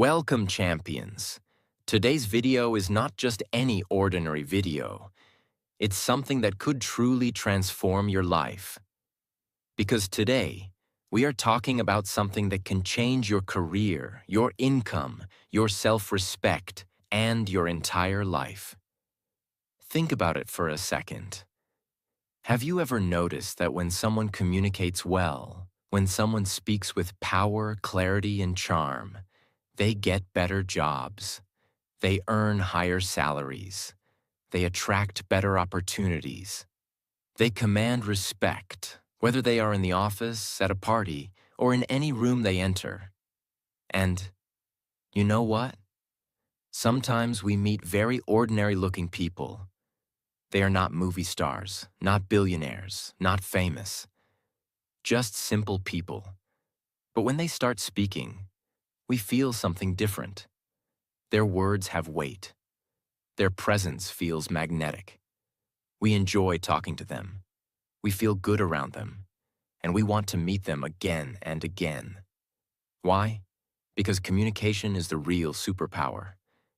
Welcome, champions. Today's video is not just any ordinary video. It's something that could truly transform your life. Because today, we are talking about something that can change your career, your income, your self-respect, and your entire life. Think about it for a second. Have you ever noticed that when someone communicates well, when someone speaks with power, clarity, and charm, they get better jobs, they earn higher salaries, they attract better opportunities, they command respect, whether they are in the office, at a party, or in any room they enter. And you know what? Sometimes we meet very ordinary-looking people. They are not movie stars, not billionaires, not famous, just simple people. But when they start speaking, we feel something different. Their words have weight. Their presence feels magnetic. We enjoy talking to them. We feel good around them. And we want to meet them again and again. Why? Because communication is the real superpower.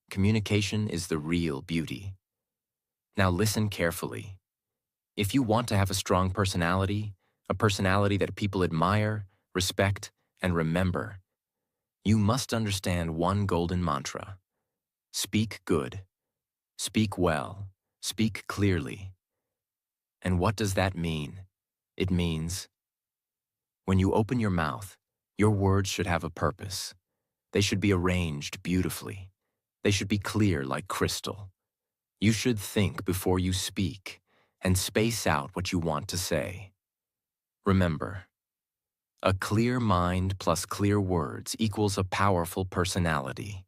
Communication is the real beauty. Now listen carefully. If you want to have a strong personality, a personality that people admire, respect, and remember, you must understand one golden mantra. Speak good. Speak well. Speak clearly. And what does that mean? It means when you open your mouth, your words should have a purpose. They should be arranged beautifully. They should be clear like crystal. You should think before you speak and space out what you want to say. Remember, a clear mind plus clear words equals a powerful personality.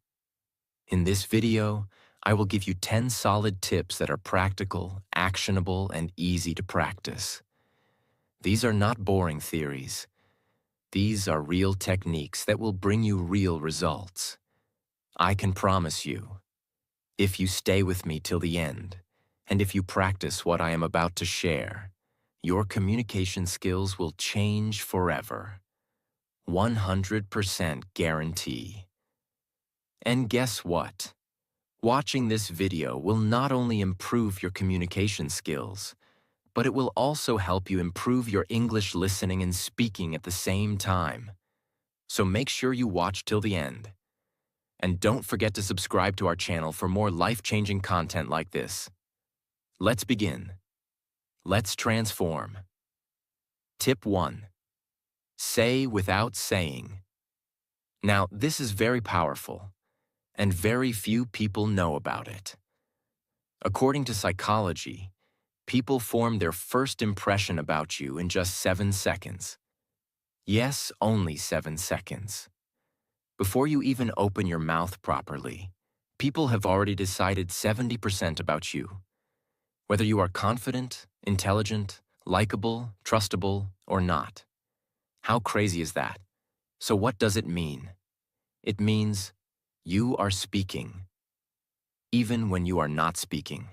In this video, I will give you 10 solid tips that are practical, actionable, and easy to practice. These are not boring theories. These are real techniques that will bring you real results. I can promise you, if you stay with me till the end, and if you practice what I am about to share, your communication skills will change forever. 100% guarantee. And guess what? Watching this video will not only improve your communication skills, but it will also help you improve your English listening and speaking at the same time. So make sure you watch till the end. And don't forget to subscribe to our channel for more life-changing content like this. Let's begin. Let's transform. Tip 1. Say without saying. Now, this is very powerful, and very few people know about it. According to psychology, people form their first impression about you in just 7 seconds. Yes, only 7 seconds. Before you even open your mouth properly, people have already decided 70% about you. Whether you are confident, intelligent, likable, trustable, or not. How crazy is that? So what does it mean? It means you are speaking, even when you are not speaking.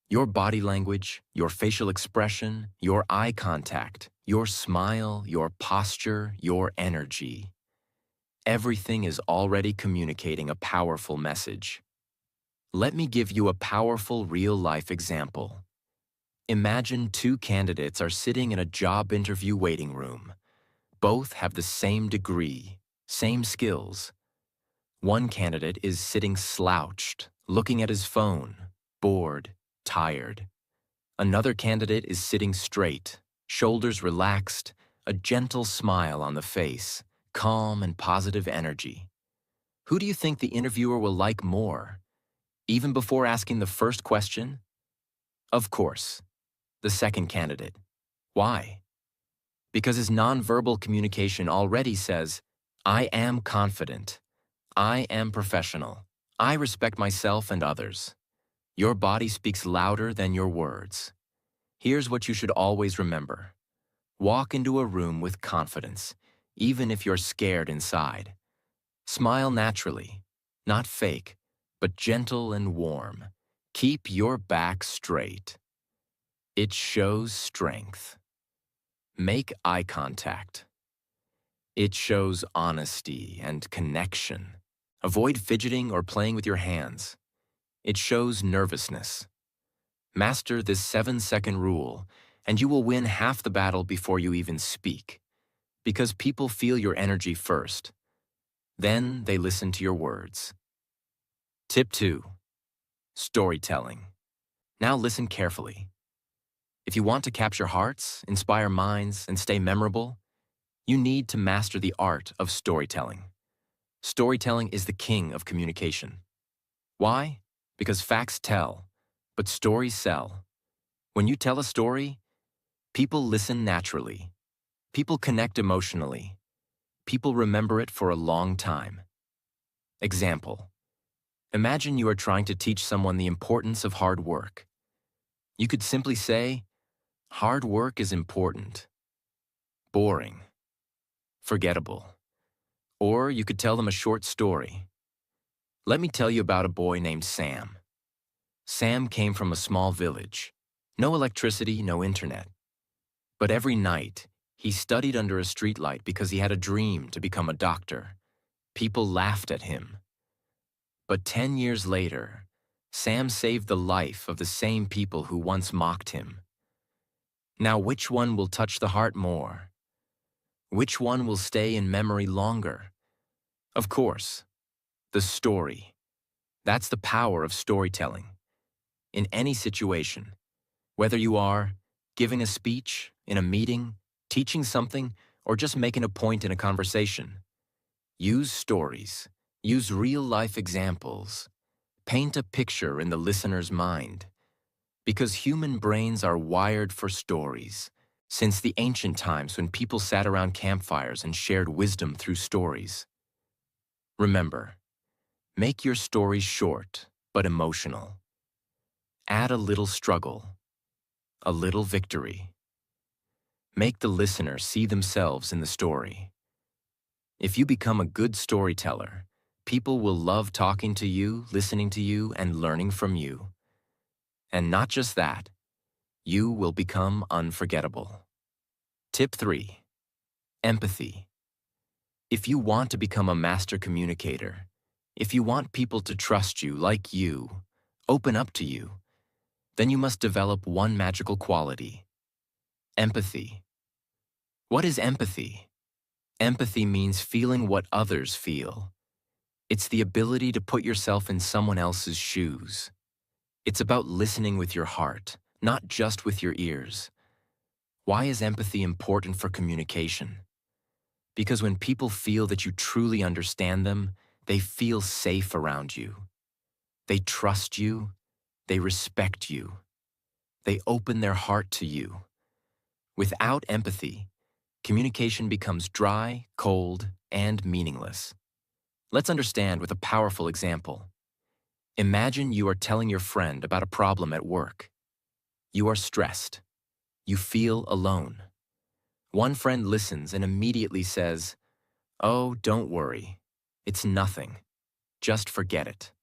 Your body language, your facial expression, your eye contact, your smile, your posture, your energy. Everything is already communicating a powerful message. Let me give you a powerful real-life example. Imagine 2 candidates are sitting in a job interview waiting room. Both have the same degree, same skills. One candidate is sitting slouched, looking at his phone, bored, tired. Another candidate is sitting straight, shoulders relaxed, a gentle smile on the face, calm and positive energy. Who do you think the interviewer will like more? Even before asking the first question? Of course, the second candidate. Why? Because his nonverbal communication already says, I am confident. I am professional. I respect myself and others. Your body speaks louder than your words. Here's what you should always remember. Walk into a room with confidence, even if you're scared inside. Smile naturally, not fake, but gentle and warm. Keep your back straight. It shows strength. Make eye contact. It shows honesty and connection. Avoid fidgeting or playing with your hands. It shows nervousness. Master this 7-second rule, and you will win half the battle before you even speak. Because people feel your energy first. Then they listen to your words. Tip 2. Storytelling. Now listen carefully. If you want to capture hearts, inspire minds, and stay memorable, you need to master the art of storytelling. Storytelling is the king of communication. Why? Because facts tell, but stories sell. When you tell a story, people listen naturally. People connect emotionally. People remember it for a long time. Example. Imagine you are trying to teach someone the importance of hard work. You could simply say, hard work is important. Boring. Forgettable. Or you could tell them a short story. Let me tell you about a boy named Sam. Sam came from a small village. No electricity, no internet. But every night, he studied under a streetlight because he had a dream to become a doctor. People laughed at him. But 10 years later, Sam saved the life of the same people who once mocked him. Now, which one will touch the heart more? Which one will stay in memory longer? Of course, the story. That's the power of storytelling. In any situation, whether you are giving a speech, in a meeting, teaching something, or just making a point in a conversation, use stories. Use real-life examples. Paint a picture in the listener's mind. Because human brains are wired for stories. Since the ancient times when people sat around campfires and shared wisdom through stories. Remember, make your stories short but emotional. Add a little struggle, a little victory. Make the listener see themselves in the story. If you become a good storyteller, people will love talking to you, listening to you, and learning from you. And not just that, you will become unforgettable. Tip 3. Empathy. If you want to become a master communicator, if you want people to trust you like you, open up to you, then you must develop one magical quality: empathy. What is empathy? Empathy means feeling what others feel. It's the ability to put yourself in someone else's shoes. It's about listening with your heart, not just with your ears. Why is empathy important for communication? Because when people feel that you truly understand them, they feel safe around you. They trust you. They respect you. They open their heart to you. Without empathy, communication becomes dry, cold, and meaningless. Let's understand with a powerful example. Imagine you are telling your friend about a problem at work. You are stressed. You feel alone. One friend listens and immediately says, "Oh, don't worry. It's nothing. Just forget it."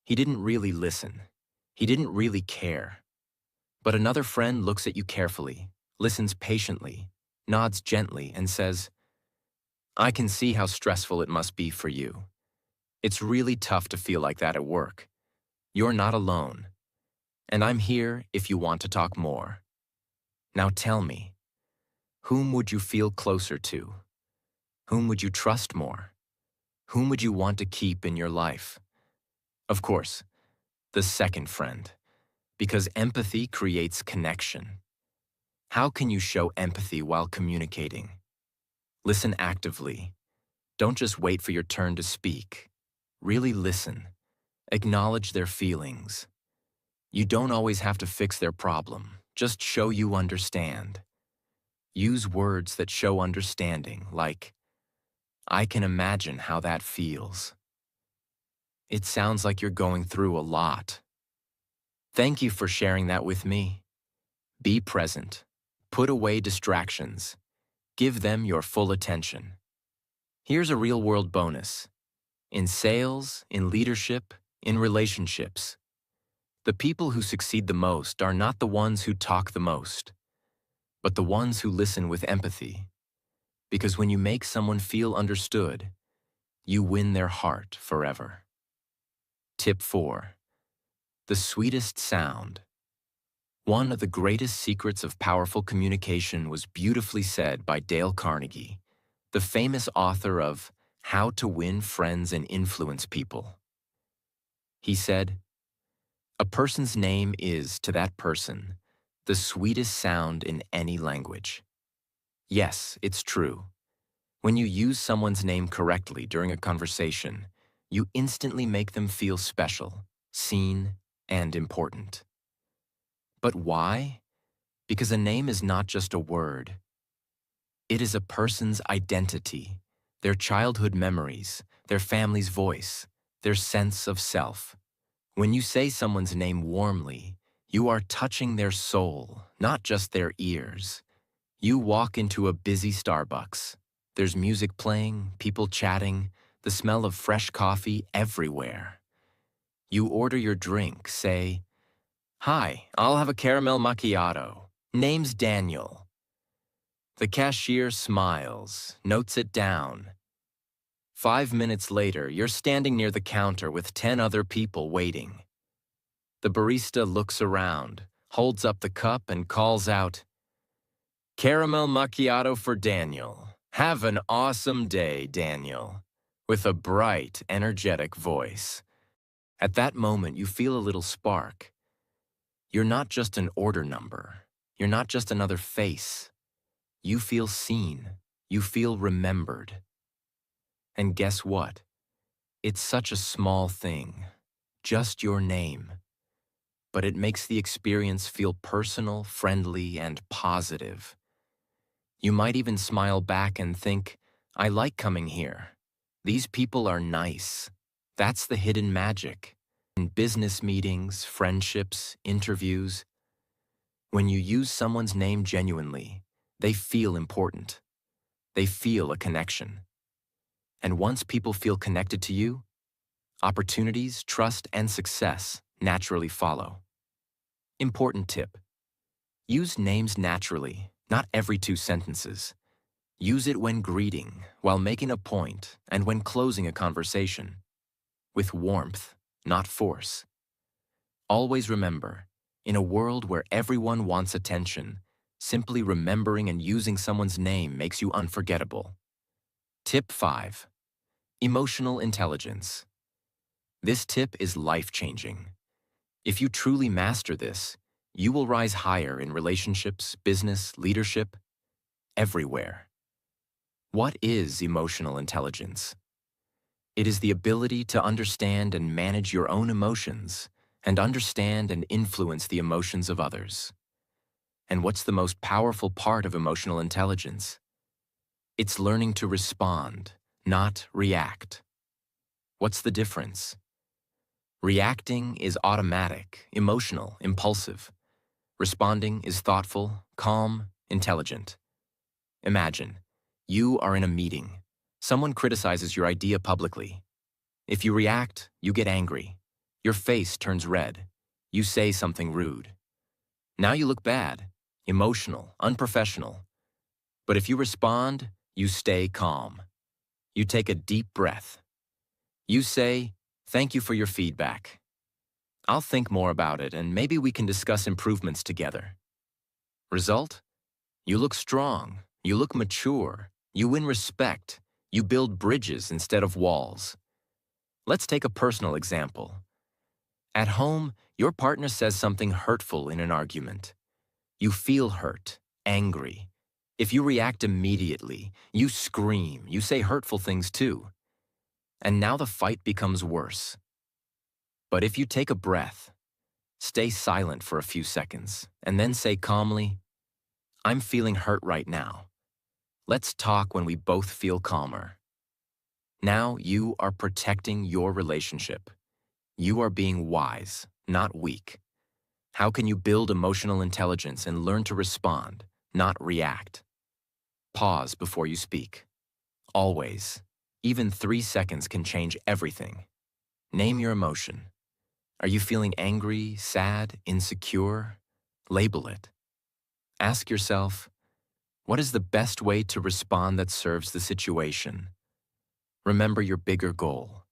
He didn't really listen. He didn't really care. But another friend looks at you carefully, listens patiently, nods gently, and says, "I can see how stressful it must be for you. It's really tough to feel like that at work. You're not alone. And I'm here if you want to talk more. Now tell me, whom would you feel closer to? Whom would you trust more? Whom would you want to keep in your life?" Of course, the second friend, because empathy creates connection. How can you show empathy while communicating? Listen actively. Don't just wait for your turn to speak. Really listen. Acknowledge their feelings. You don't always have to fix their problem. Just show you understand. Use words that show understanding, like, "I can imagine how that feels. It sounds like you're going through a lot. Thank you for sharing that with me." Be present. Put away distractions. Give them your full attention. Here's a real-world bonus. In sales, in leadership, in relationships, the people who succeed the most are not the ones who talk the most, but the ones who listen with empathy. Because when you make someone feel understood, you win their heart forever. Tip 4. The sweetest sound. One of the greatest secrets of powerful communication was beautifully said by Dale Carnegie, the famous author of How to Win Friends and Influence People. He said, "A person's name is, to that person, the sweetest sound in any language." Yes, it's true. When you use someone's name correctly during a conversation, you instantly make them feel special, seen, and important. But why? Because a name is not just a word. It is a person's identity, their childhood memories, their family's voice, their sense of self. When you say someone's name warmly, you are touching their soul, not just their ears. You walk into a busy Starbucks. There's music playing, people chatting, the smell of fresh coffee everywhere. You order your drink, say, "Hi, I'll have a caramel macchiato. Name's Daniel." The cashier smiles, notes it down. 5 minutes later, you're standing near the counter with 10 other people waiting. The barista looks around, holds up the cup, and calls out, "Caramel macchiato for Daniel. Have an awesome day, Daniel," with a bright, energetic voice. At that moment, you feel a little spark. You're not just an order number. You're not just another face. You feel seen. You feel remembered. And guess what? It's such a small thing. Just your name. But it makes the experience feel personal, friendly, and positive. You might even smile back and think, "I like coming here. These people are nice." That's the hidden magic. In business meetings, friendships, interviews, when you use someone's name genuinely, they feel important. They feel a connection. And once people feel connected to you, opportunities, trust, and success naturally follow. Important tip: use names naturally, not every 2 sentences. Use it when greeting, while making a point, and when closing a conversation. With warmth, not force. Always remember, in a world where everyone wants attention, simply remembering and using someone's name makes you unforgettable. Tip 5. Emotional intelligence. This tip is life-changing. If you truly master this, you will rise higher in relationships, business, leadership, everywhere. What is emotional intelligence? It is the ability to understand and manage your own emotions, and understand and influence the emotions of others. And what's the most powerful part of emotional intelligence? It's learning to respond, not react. What's the difference? Reacting is automatic, emotional, impulsive. Responding is thoughtful, calm, intelligent. Imagine, you are in a meeting. Someone criticizes your idea publicly. If you react, you get angry. Your face turns red. You say something rude. Now you look bad, emotional, unprofessional. But if you respond, you stay calm. You take a deep breath. You say, "Thank you for your feedback. I'll think more about it, and maybe we can discuss improvements together." Result? You look strong. You look mature. You win respect. You build bridges instead of walls. Let's take a personal example. At home, your partner says something hurtful in an argument. You feel hurt, angry. If you react immediately, you scream, you say hurtful things too. And now the fight becomes worse. But if you take a breath, stay silent for a few seconds, and then say calmly, "I'm feeling hurt right now. Let's talk when we both feel calmer." Now you are protecting your relationship. You are being wise, not weak. How can you build emotional intelligence and learn to respond, not react? Pause before you speak. Always. Even 3 seconds can change everything. Name your emotion. Are you feeling angry, sad, insecure? Label it. Ask yourself, what is the best way to respond that serves the situation? Remember your bigger goal.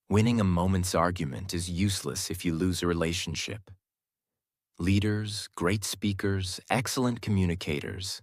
Winning a moment's argument is useless if you lose a relationship. Leaders, great speakers, excellent communicators,